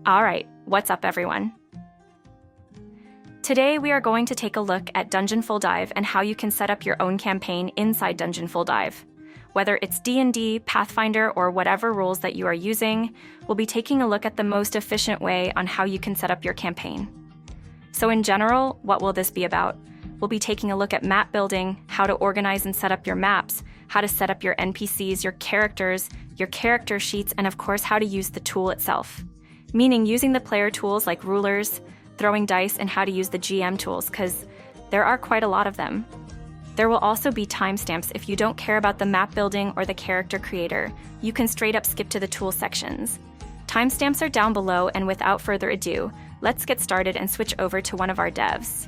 All right, what's up, everyone? Today, we are going to take a look at Dungeon Full Dive and how you can set up your own campaign inside Dungeon Full Dive. Whether it's D&D, Pathfinder, or whatever rules that you are using, we'll be taking a look at the most efficient way on how you can set up your campaign. So in general, what will this be about? We'll be taking a look at map building, how to organize and set up your maps, how to set up your NPCs, your characters, your character sheets, and of course, how to use the tool itself. Meaning using the player tools like rulers, throwing dice, and how to use the GM tools, because there are quite a lot of them. There will also be timestamps if you don't care about the map building or the character creator. You can straight up skip to the tool sections. Timestamps are down below, and without further ado, let's get started and switch over to one of our devs.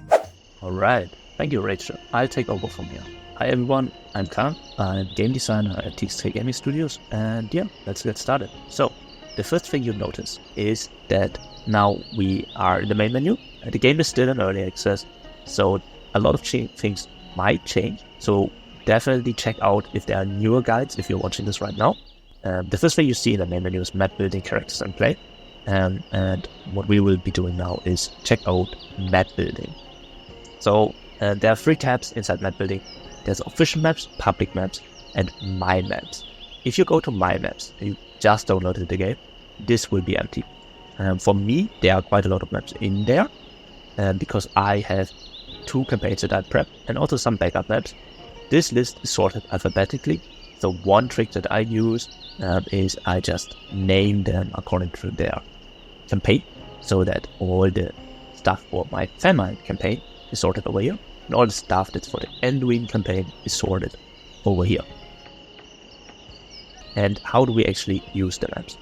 Alright, thank you Rachel. I'll take over from here. Hi everyone, I'm Khang. I'm game designer at TXT Gaming Studios, and yeah, let's get started. So, the first thing you notice is that now we are in the main menu. The game is still in early access, so a lot of things might change. So definitely check out if there are newer guides if you're watching this right now. The first thing you see in the main menu is map building, characters, and play. And what we will be doing now is check out map building. So there are 3 tabs inside map building. There's official maps, public maps, and my maps. If you go to my maps and you just downloaded the game, this will be empty. For me, there are quite a lot of maps in there because I have 2 campaigns that I prep and also some backup maps. This list is sorted alphabetically. So one trick that I use is I just name them according to their campaign, so that all the stuff for my Famine campaign is sorted over here, and all the stuff that's for the Anduin campaign is sorted over here. And how do we actually use the maps?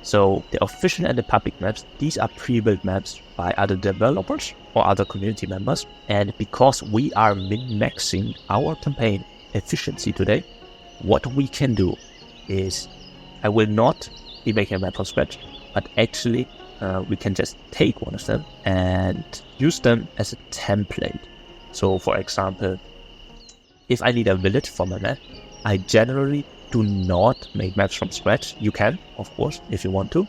So the official and the public maps, these are pre-built maps by other developers or other community members. And because we are min-maxing our campaign efficiency today, what we can do is, I will not be making a map from scratch, but actually we can just take one of them and use them as a template. So for example, if I need a village for my map, I generally do not make maps from scratch. You can, of course, if you want to,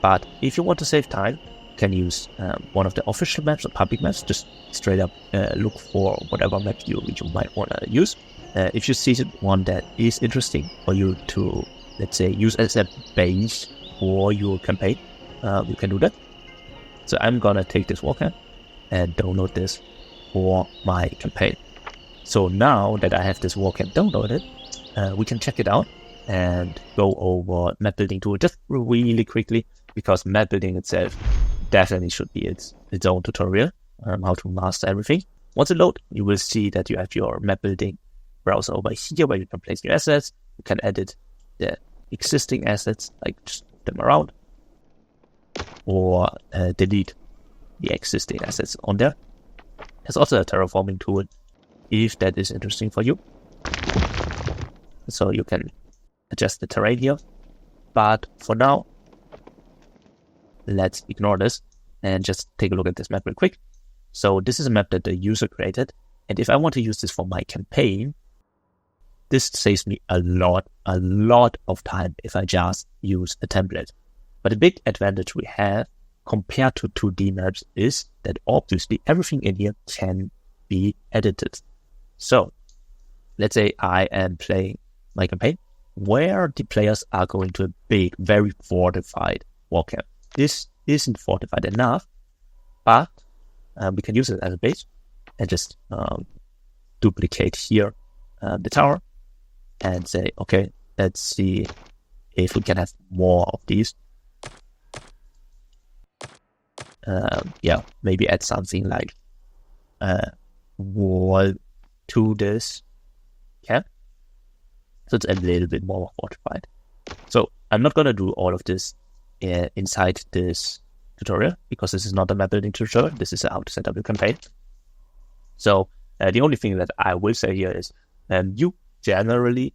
but if you want to save time, you can use one of the official maps or public maps. Just straight up look for whatever map you might want to use. If you see one that is interesting for you to, let's say, use as a base for your campaign, you can do that. So I'm gonna take this walker and download this for my campaign. So now that I have this walker downloaded, we can check it out and go over map building tool just really quickly, because map building itself definitely should be its own tutorial, how to master everything. Once it loads, you will see that you have your map building browser over here where you can place your assets. You can edit the existing assets, like just move them around, or delete the existing assets on there. There's also a terraforming tool if that is interesting for you. So you can adjust the terrain here. But for now, let's ignore this and just take a look at this map real quick. So this is a map that the user created. And if I want to use this for my campaign, this saves me a lot of time if I just use a template. But the big advantage we have compared to 2D maps is that obviously everything in here can be edited. So let's say I am playing my campaign where the players are going to a big, very fortified war camp. This isn't fortified enough, but we can use it as a base and just duplicate here the tower and say, okay, let's see if we can have more of these. Maybe add something like wall to this camp, so it's a little bit more fortified. So I'm not going to do all of this inside this tutorial, because this is not a map building tutorial. This is how to set up your campaign. So the only thing that I will say here is you generally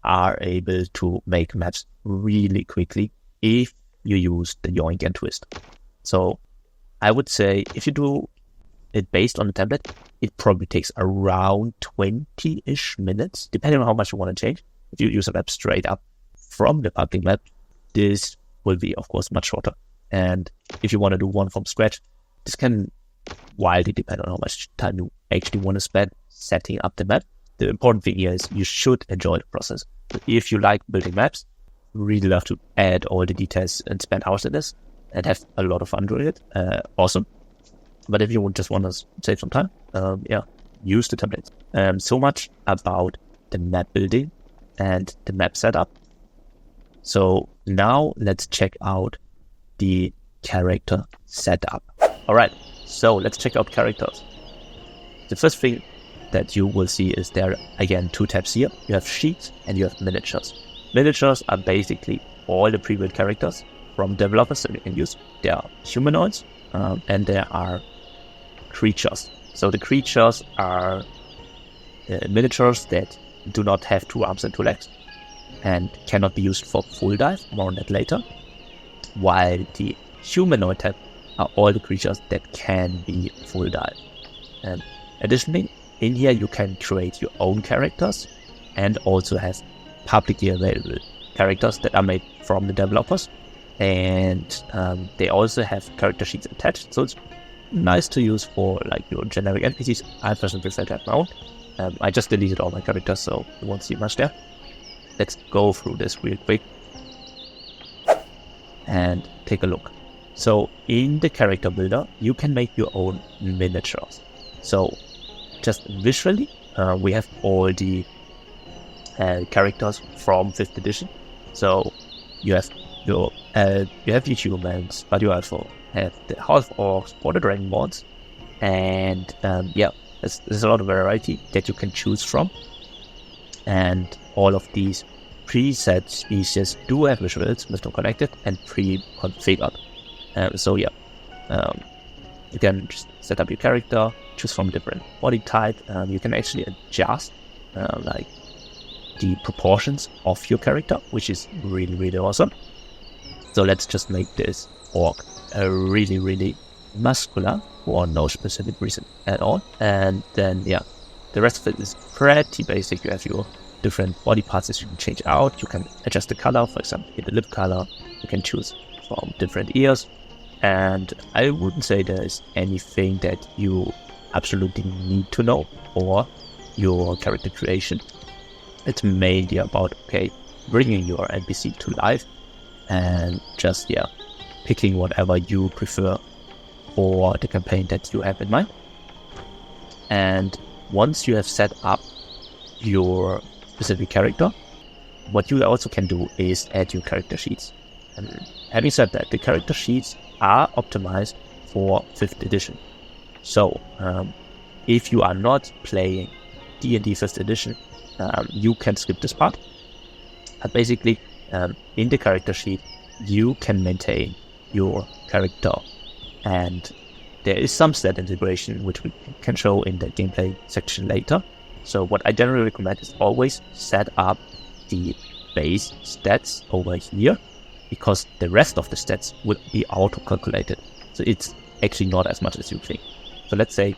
are able to make maps really quickly if you use the Yoink and twist. So I would say if you do it based on the template, it probably takes around 20-ish minutes, depending on how much you want to change. If you use a map straight up from the public map, this will be, of course, much shorter. And if you want to do one from scratch, this can wildly depend on how much time you actually want to spend setting up the map. The important thing here is you should enjoy the process. If you like building maps, really love to add all the details and spend hours in this and have a lot of fun doing it, awesome. But if you just want to save some time, use the templates. So much about the map building and the map setup. So now let's check out the character setup. All right, so let's check out characters. The first thing that you will see is there, again, 2 tabs here. You have sheets and you have miniatures. Miniatures are basically all the pre-built characters from developers that you can use. There are humanoids and there are creatures. So the creatures are miniatures that do not have 2 arms and 2 legs and cannot be used for full dive, more on that later. While the humanoid tab are all the creatures that can be full dive. Additionally, in here you can create your own characters and also have publicly available characters that are made from the developers. And they also have character sheets attached, so it's nice to use for like your generic NPCs. I personally prefer to have my own. I just deleted all my characters, so you won't see much there. Let's go through this real quick and take a look. So in the character builder, you can make your own miniatures. So just visually, we have all the characters from 5th edition. So you have your humans, but you also have the half orcs or the dragonborns, and there's a lot of variety that you can choose from. And all of these preset species do have visuals with them connected and pre-configured. You can just set up your character, choose from different body type. You can actually adjust like the proportions of your character, which is really, really awesome. So let's just make this orc a really, really muscular for no specific reason at all. And then, the rest of it is pretty basic. You have your different body parts that you can change out. You can adjust the color, for example, the lip color. You can choose from different ears. And I wouldn't say there is anything that you absolutely need to know for your character creation. It's mainly about, bringing your NPC to life and just, picking whatever you prefer for the campaign that you have in mind. And once you have set up your specific character, what you also can do is add your character sheets. And having said that, the character sheets are optimized for 5th edition. So if you are not playing D&D 5th edition, you can skip this part. But basically, in the character sheet, you can maintain your character, and there is some stat integration which we can show in the gameplay section later. So what I generally recommend is always set up the base stats over here, because the rest of the stats will be auto-calculated. So it's actually not as much as you think. So let's say,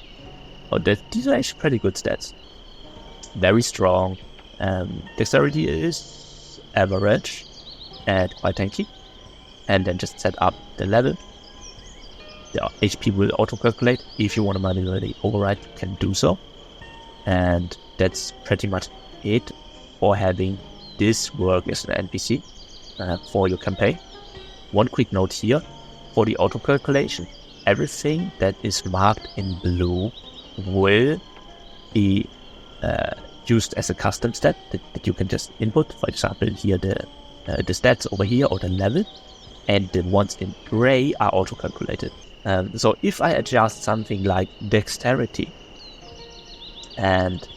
these are actually pretty good stats. Very strong. Dexterity is average and quite tanky. And then just set up the level. The HP will auto-calculate. If you want to manually override, you can do so. And that's pretty much it for having this work as an NPC for your campaign. One quick note here, for the auto-calculation, everything that is marked in blue will be used as a custom stat that you can just input. For example, here the stats over here, or the level, and the ones in gray are auto-calculated. So if I adjust something like dexterity, and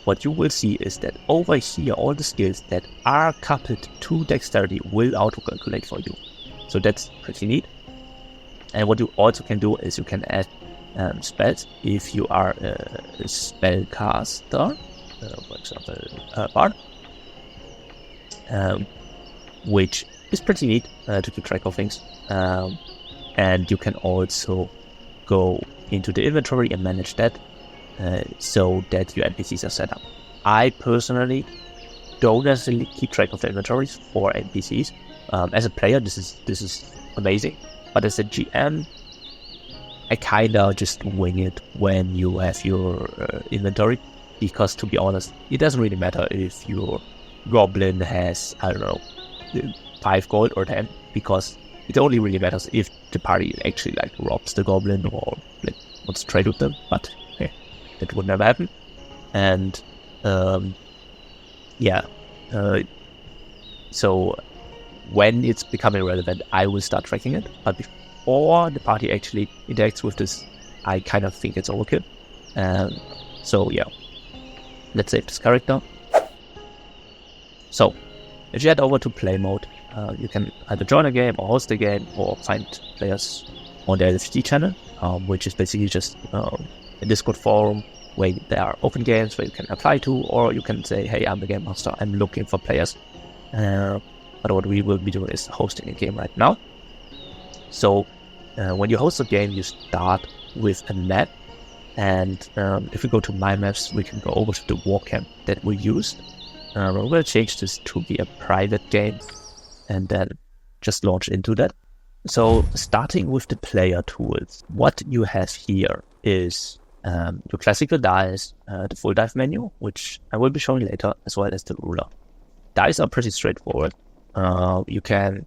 what you will see is that over here, all the skills that are coupled to dexterity will auto-calculate for you. So that's pretty neat. And what you also can do is you can add spells if you are a spellcaster, for example, Bard, which is pretty neat to keep track of things. And you can also go into the inventory and manage that so that your NPCs are set up. I personally don't necessarily keep track of the inventories for NPCs. As a player, this is amazing. But as a GM, I kind of just wing it when you have your inventory, because to be honest, it doesn't really matter if your goblin has, I don't know, 5 gold or 10, because it only really matters if the party actually like robs the goblin or like wants to trade with them, but that would never happen. And so when it's becoming relevant, I will start tracking it, but before the party actually interacts with this, I kind of think it's overkill. So yeah, let's save this character. So if you head over to play mode, you can either join a game or host a game or find players on the LFG channel, which is basically just a Discord forum where there are open games where you can apply to, or you can say, hey, I'm the game master, I'm looking for players. But what we will be doing is hosting a game right now. So when you host a game, you start with a map, and if we go to my maps, we can go over to the war camp that we used. We'll change this to be a private game and then just launch into that. So starting with the player tools, what you have here is your classical dice, the full dive menu, which I will be showing later, as well as the ruler. Dice are pretty straightforward. You can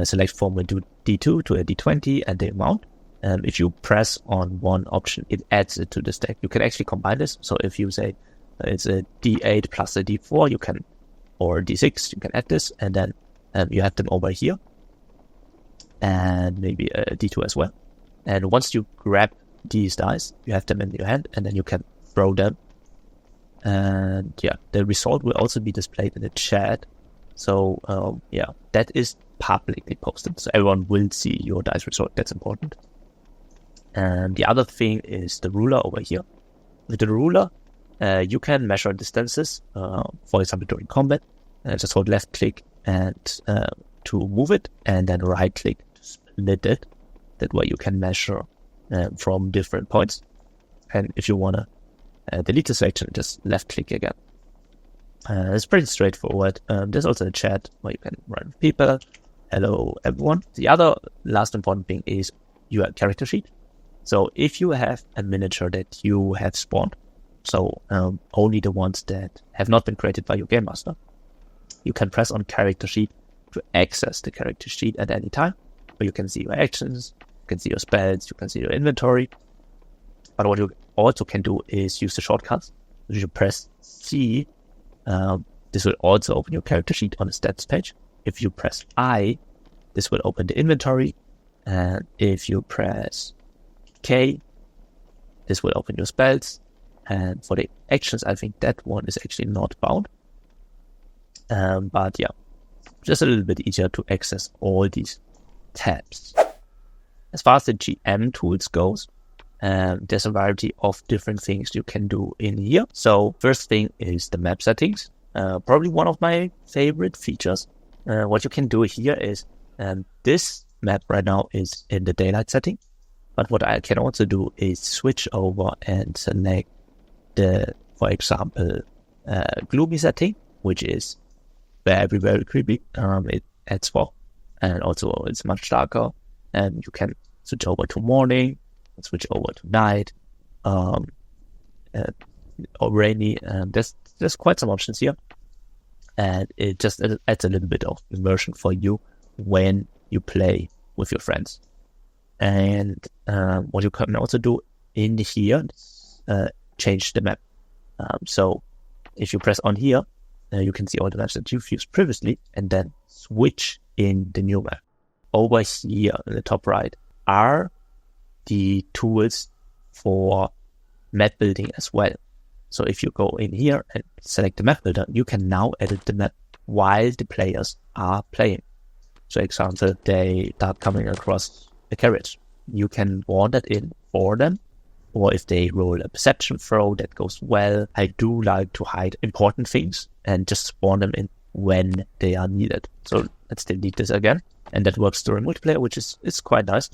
select from a D2 to a D20 and the amount. If you press on one option, it adds it to the stack. You can actually combine this. So if you say it's a D8 plus a D4, you can, or D6, you can add this, and then you have them over here, and maybe a D2 as well. And once you grab these dice, you have them in your hand, and then you can throw them. And yeah, the result will also be displayed in the chat. So yeah, that is publicly posted, so everyone will see your dice result. That's important. And the other thing is the ruler over here. With the ruler, you can measure distances, for example during combat. Just hold left click and to move it, and then right click to split it. That way you can measure from different points. And if you want to delete the section, just left click again. It's pretty straightforward. There's also a chat where you can write with people. Hello everyone. The other last important thing is your character sheet. So if you have a miniature that you have spawned, so only the ones that have not been created by your game master, you can press on character sheet to access the character sheet at any time, where you can see your actions, you can see your spells, you can see your inventory. But what you also can do is use the shortcuts. If you press C, this will also open your character sheet on the stats page. If you press I, this will open the inventory. And if you press K, this will open your spells. And for the actions, I think that one is actually not bound. But yeah, just a little bit easier to access all these tabs. As far as the GM tools goes, there's a variety of different things you can do in here. So first thing is the map settings. Probably one of my favorite features. What you can do here is, this map right now is in the daylight setting. But what I can also do is switch over and select the, for example, gloomy setting, which is very, very creepy. It adds 4, and also it's much darker. And you can switch over to morning, switch over to night, or rainy. There's quite some options here, and it just adds a little bit of immersion for you when you play with your friends. And what you can also do in here, change the map. So if you press on here, you can see all the maps that you've used previously, and then switch in the new map. Over here in the top right are the tools for map building as well. So if you go in here and select the map builder, you can now edit the map while the players are playing. So example, they start coming across a carriage. You can warn that in for them, or if they roll a perception throw that goes well. I do like to hide important things and just spawn them in when they are needed. So let's delete this again. And that works during multiplayer, which is quite nice.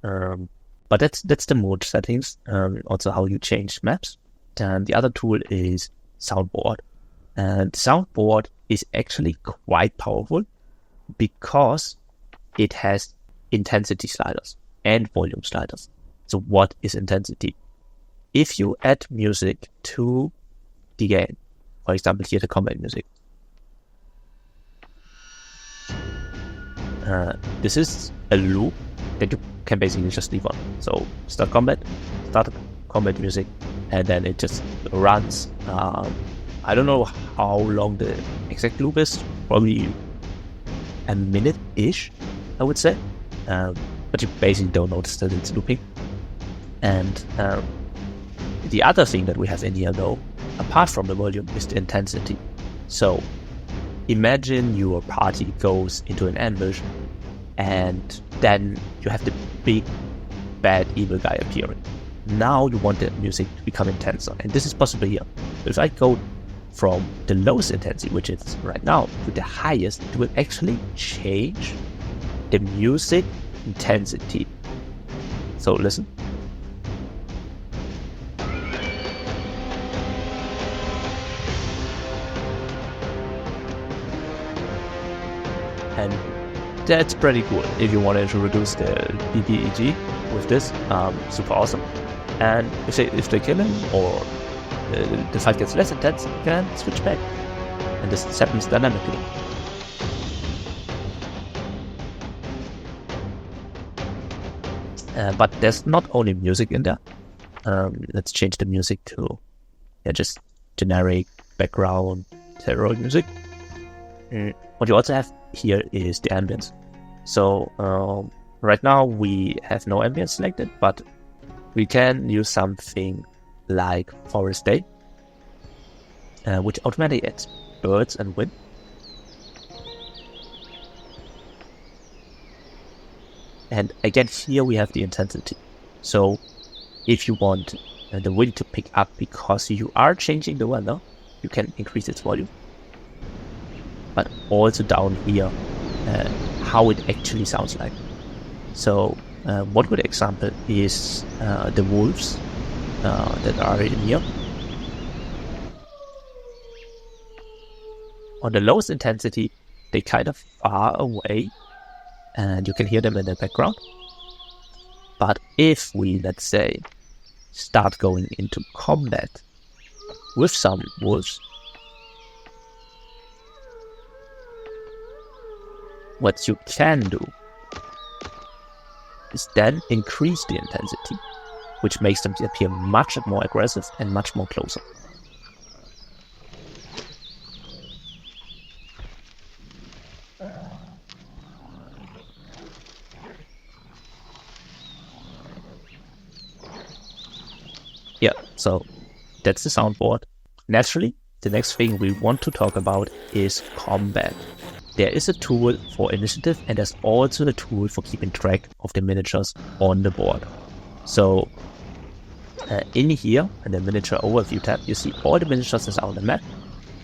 But that's the mode settings, also how you change maps. And the other tool is Soundboard. And Soundboard is actually quite powerful because it has intensity sliders and volume sliders. So what is intensity? If you add music to the game, for example, here the combat music, this is a loop that you can basically just leave on. So start combat music, and then it just runs. I don't know how long the exact loop is, probably a minute-ish, I would say. But you basically don't notice that it's looping. And the other thing that we have in here, though, apart from the volume, is the intensity. So imagine your party goes into an ambush, and then you have the big, bad, evil guy appearing. Now you want the music to become intenser, and this is possible here. If I go from the lowest intensity, which is right now, to the highest, it will actually change the music intensity. So listen. And that's pretty cool if you wanted to reduce the BPEG with this. Super awesome. And if they kill him or the fight gets less intense, you can switch back. And this happens dynamically. But there's not only music in there. Let's change the music to just generic background terror music. What you also have here is the ambience. So right now we have no ambience selected, but we can use something like Forest Day, which automatically adds birds and wind. And again, here we have the intensity. So if you want the wind to pick up because you are changing the weather, you can increase its volume. But also down here, how it actually sounds like. So one good example is the wolves that are in here. On the lowest intensity, they kind of far away, and you can hear them in the background. But if we, let's say, start going into combat with some wolves, what you can do is then increase the intensity, which makes them appear much more aggressive and much more closer. Yeah, so that's the soundboard. Naturally, the next thing we want to talk about is combat. There is a tool for initiative, and there's also a tool for keeping track of the miniatures on the board. So in here, in the miniature overview tab, you see all the miniatures that are on the map.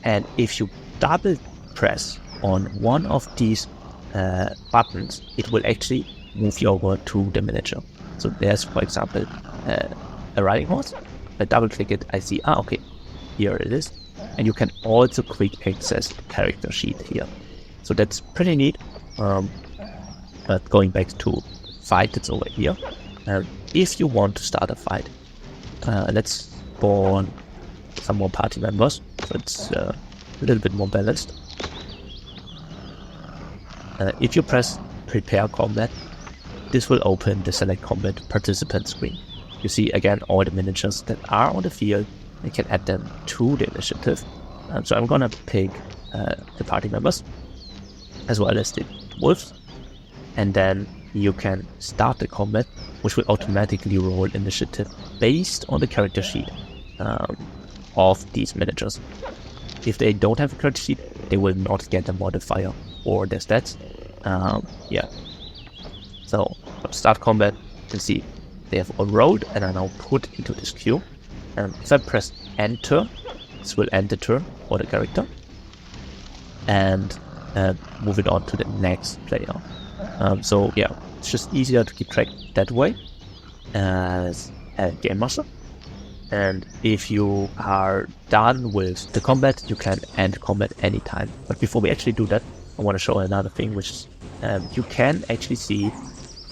And if you double press on one of these buttons, it will actually move you over to the miniature. So there's, for example, a riding horse. I double click it, I see, okay, here it is. And you can also quick access the character sheet here. So that's pretty neat. But going back to fight, that's over here. If you want to start a fight, let's spawn some more party members, so it's a little bit more balanced. If you press prepare combat, this will open the select combat participant screen. You see again all the miniatures that are on the field. You can add them to the initiative. So I'm gonna pick the party members as well as the wolves, and then you can start the combat, which will automatically roll initiative based on the character sheet of these miniatures. If they don't have a character sheet, they will not get a modifier or their stats. So start combat, you can see they have all rolled and are now put into this queue. If I press enter, this will end the turn for the character and move it on to the next player. So yeah, it's just easier to keep track that way as a game master. And if you are done with the combat, you can end combat anytime. But before we actually do that, I want to show another thing, which is you can actually see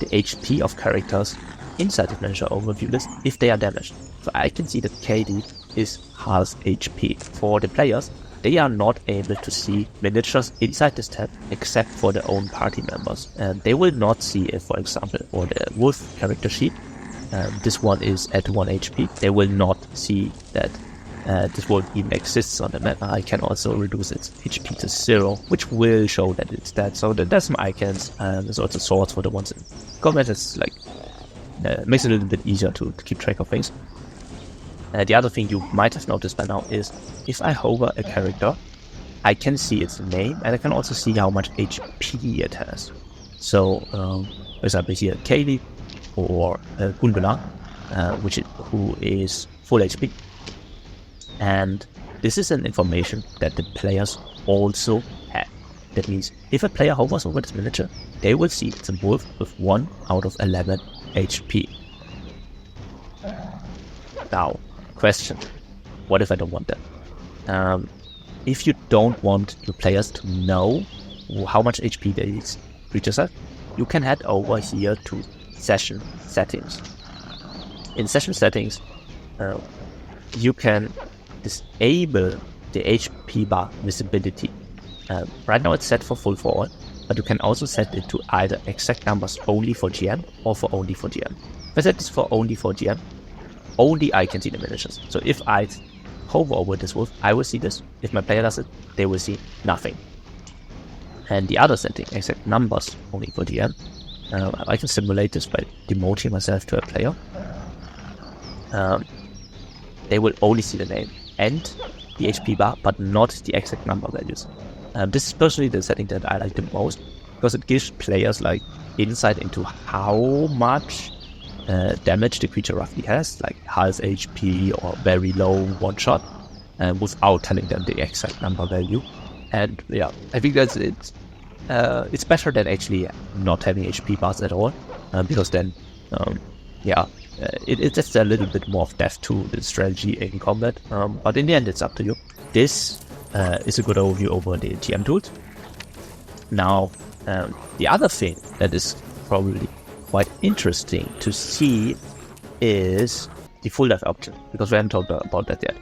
the HP of characters inside the miniature overview list if they are damaged. So I can see that Katie is half HP. For the players, they are not able to see miniatures inside this tab except for their own party members. And they will not see it, for example, for the wolf character sheet. This one is at 1 HP. They will not see that this wolf even exists on the map. I can also reduce its HP to 0, which will show that it's dead. So there's some icons, and there's also swords for the ones in combat. It's like makes it a little bit easier to keep track of things. The other thing you might have noticed by now is if I hover a character, I can see its name and I can also see how much HP it has. So, for example, here Kaylee or Gunbela, who is full HP. And this is an information that the players also have. That means if a player hovers over this miniature, they will see it's a wolf with 1 out of 11 HP. Now, question, what if I don't want that? If you don't want your players to know how much HP these creatures have, you can head over here to Session Settings. In Session Settings, you can disable the HP bar visibility. Right now it's set for full for all, but you can also set it to either exact numbers only for GM or for only for GM. If I set this for only GM, only I can see the miniatures. So if I hover over this wolf, I will see this. If my player does it, they will see nothing. And the other setting, exact numbers only for GM, I can simulate this by demoting myself to a player. They will only see the name and the HP bar, but not the exact number values. This is personally the setting that I like the most, because it gives players like insight into how much damage the creature roughly has, like half HP or very low one shot, without telling them the exact number value. And yeah, I think that's it. It's better than actually not having HP bars at all, because then it adds a little bit more of depth to the strategy in combat, but in the end it's up to you. This is a good overview over the GM tools. Now, the other thing that is probably quite interesting to see is the full dive option, because we haven't talked about that yet.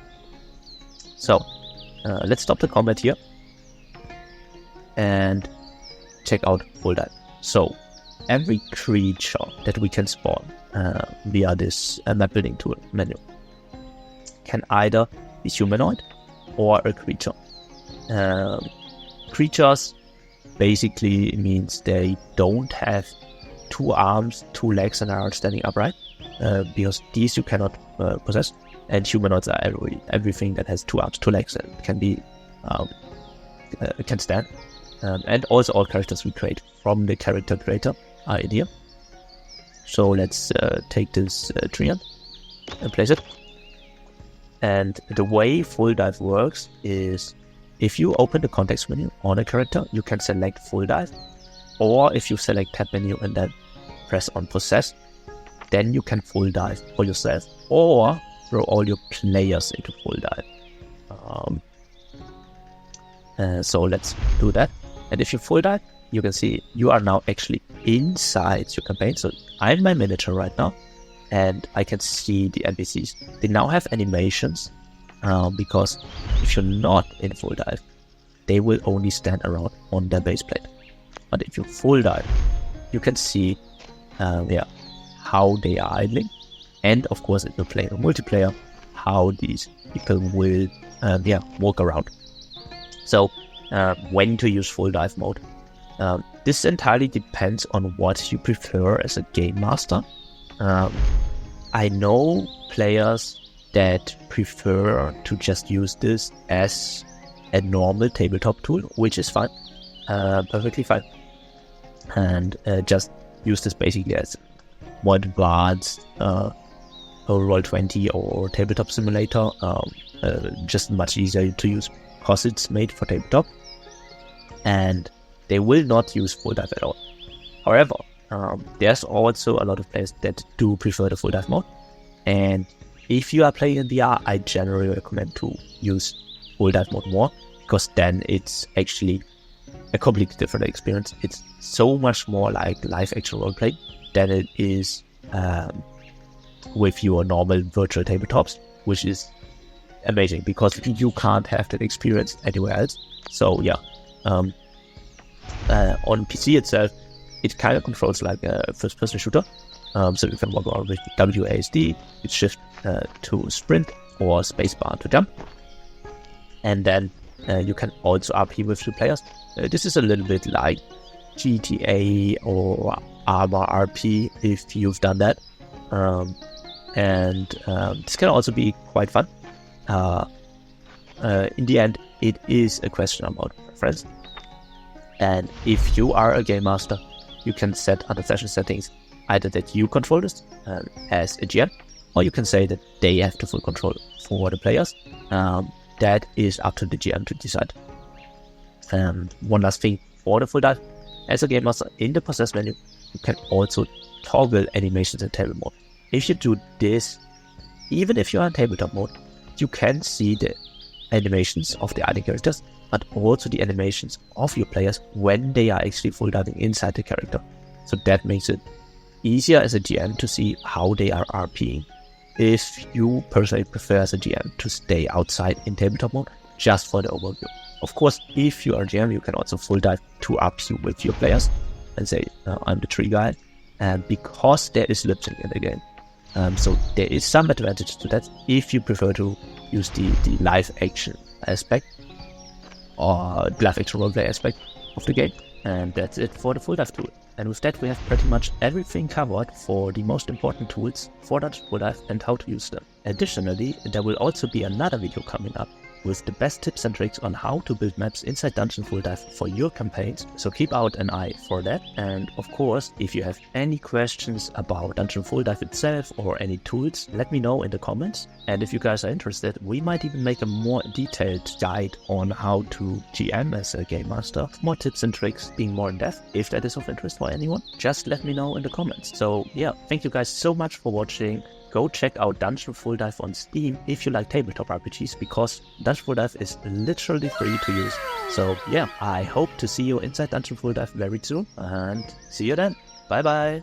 So, let's stop the combat here and check out full dive. So, every creature that we can spawn via this map building tool menu can either be humanoid or a creature. Creatures basically means they don't have 2 arms, 2 legs, and are standing upright, because these you cannot possess. And humanoids are everything that has 2 arms, 2 legs, and can stand. And also all characters we create from the character creator are in here. So let's take this Trian and place it. And the way full dive works is if you open the context menu on a character, you can select full dive, or if you select tab menu and then press on possess, then you can full dive for yourself or throw all your players into full dive. So let's do that. And if you full dive, you can see you are now actually inside your campaign. So I'm in my miniature right now, and I can see the NPCs. They now have animations, because if you're not in full dive, they will only stand around on their base plate. But if you full dive, you can see how they are idling, and of course if you're playing a multiplayer, how these people will walk around. So when to use full dive mode. This entirely depends on what you prefer as a game master. I know players that prefer to just use this as a normal tabletop tool, which is fine, perfectly fine, and just use this basically as more advanced Roll20 or tabletop simulator, just much easier to use because it's made for tabletop, and they will not use full dive at all. However, there's also a lot of players that do prefer the full dive mode, and if you are playing in VR, I generally recommend to use full dive mode more, because then it's actually a completely different experience. It's so much more like live action roleplay, than it is with your normal virtual tabletops, which is amazing because you can't have that experience anywhere else. So yeah, on PC itself, it kind of controls like a first-person shooter. So you can walk around with WASD, you shift to sprint or spacebar to jump, and then you can also RP with 2 players. This is a little bit like GTA or Arma RP if you've done that, and this can also be quite fun. In the end, it is a question about preference, and if you are a game master, you can set under session settings either that you control this as a GM, or you can say that they have the full control for the players. That is up to the GM to decide. One last thing for the full dive, as a game master, in the process menu, you can also toggle animations in table mode. If you do this, even if you are in tabletop mode, you can see the animations of the idle characters, but also the animations of your players when they are actually full diving inside the character. So that makes it easier as a GM to see how they are RPing. If you personally prefer as a GM to stay outside in tabletop mode, just for the overview. Of course, if you are a GM, you can also full dive to RP with your players and say, I'm the tree guy, because there is lip sync in the game. So there is some advantage to that if you prefer to use the live action aspect or live action roleplay aspect of the game. And that's it for the full dive tool. And with that, we have pretty much everything covered for the most important tools for Dungeon Full Dive and how to use them. Additionally, there will also be another video coming up with the best tips and tricks on how to build maps inside Dungeon Full Dive for your campaigns, so keep out an eye for that. And of course, if you have any questions about Dungeon Full Dive itself or any tools, let me know in the comments. And if you guys are interested, we might even make a more detailed guide on how to GM as a game master, more tips and tricks, being more in depth. If that is of interest for anyone, just let me know in the comments. So yeah, thank you guys so much for watching. Go check out Dungeon Full Dive on Steam if you like tabletop RPGs, because Dungeon Full Dive is literally free to use. So yeah, I hope to see you inside Dungeon Full Dive very soon, and see you then. Bye bye.